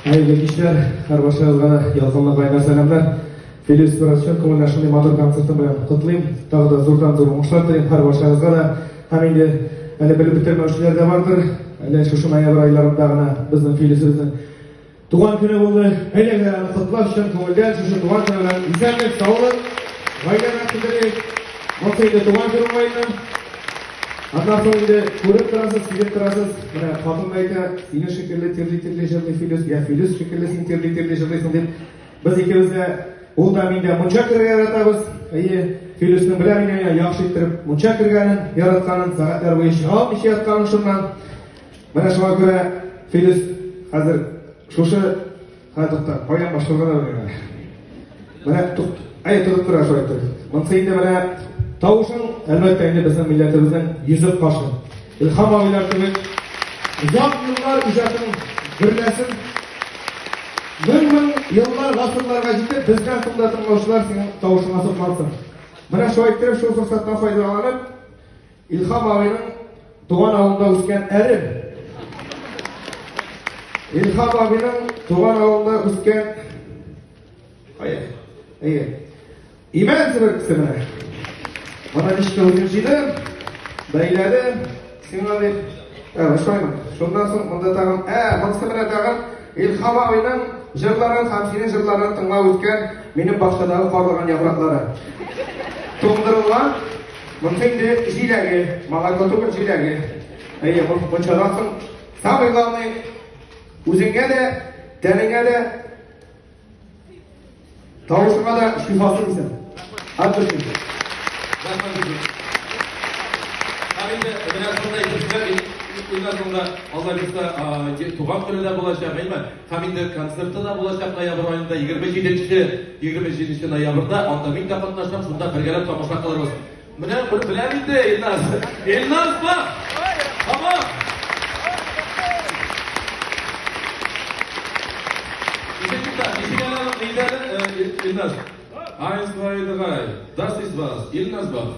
Hayırlı kişiler, her başınızga yalqınlы bayram selamlar. Feliz Operation көңіл ашындай матур концерті bilan құттықтаймын. Тағы да зордан зор оңышлар тілеймін har barchangizga да. Һәм инде әле белеп бетермәүчеләр дә бардыр. Әле шушы ноябрь айларында гына безнең Фелисебезнең туган көне булды. Әйләгә котлап өчен күңелдән шушы туган көне белән исәнлек, саулык, гаиләгә теләк. Моңсыйды туган көне уңайдан. Андан соң инде күреп торасыз, сизеп торасыз. Менә хатын әйтә, сине шикелле тирле җырлый Фелис, я Фелис шикелле син тирле җырлыйсың дип. Без икебезгә ул да миндә мунча кергән яратабыз. Фелисның белән мине яхшы иттереп мунча кергәнен, яратканын, сәгатьләр буе чыгып иши ятканын шуннан. Менә шуңа күрә Фелис хәзер шушы хәтта каян башларга да. Менә әйтеп тора шулай итеп. Монсы инде менә Тавышын, әлбәттә инде безнең милләтебезнең йөзеп кашы. Илһам абыйлар кебек узак еллар иҗатын берләсен. Мең еллар, гасырларга җитеп, безгә тыңда тыңлаучылар синең тавышыңа соклансын. Менә шулай итеп, шул форсаттан файдаланып, Илһам абыйның туган авылында үскән әрем. Илһам абыйның туган авылында үскән Имән сиберкесе менә. Bana işte oyuncuydu, beylerdi, sınavı, şöyle. Şundan sonra onda tağım, Moskva'da tağım, İlham abinin jırların, hamsinin jırların tınlağı üsken, benim başkadağı korlagan yaprakları. Toğdırılan, mümkün de jilegi, mağakotuğun jilegi. Bu çarasın, sabıqanı, üzüne de, tenine de, tavuşuna da şifası mısın? Adı şimdi. Енді мына сондай кісілер сонда алла бұйырса туған күні де болашақ, һәм енді концерті де болашақ ноябрь айында 27 ноябрьда анда мен де катнашам, шунда бергәләп тамаша кылырбыз. Менә беләм инде Илназ бар. Тамам. Илназ. Eins, zwei, drei. Das ist was. Ilnaz was.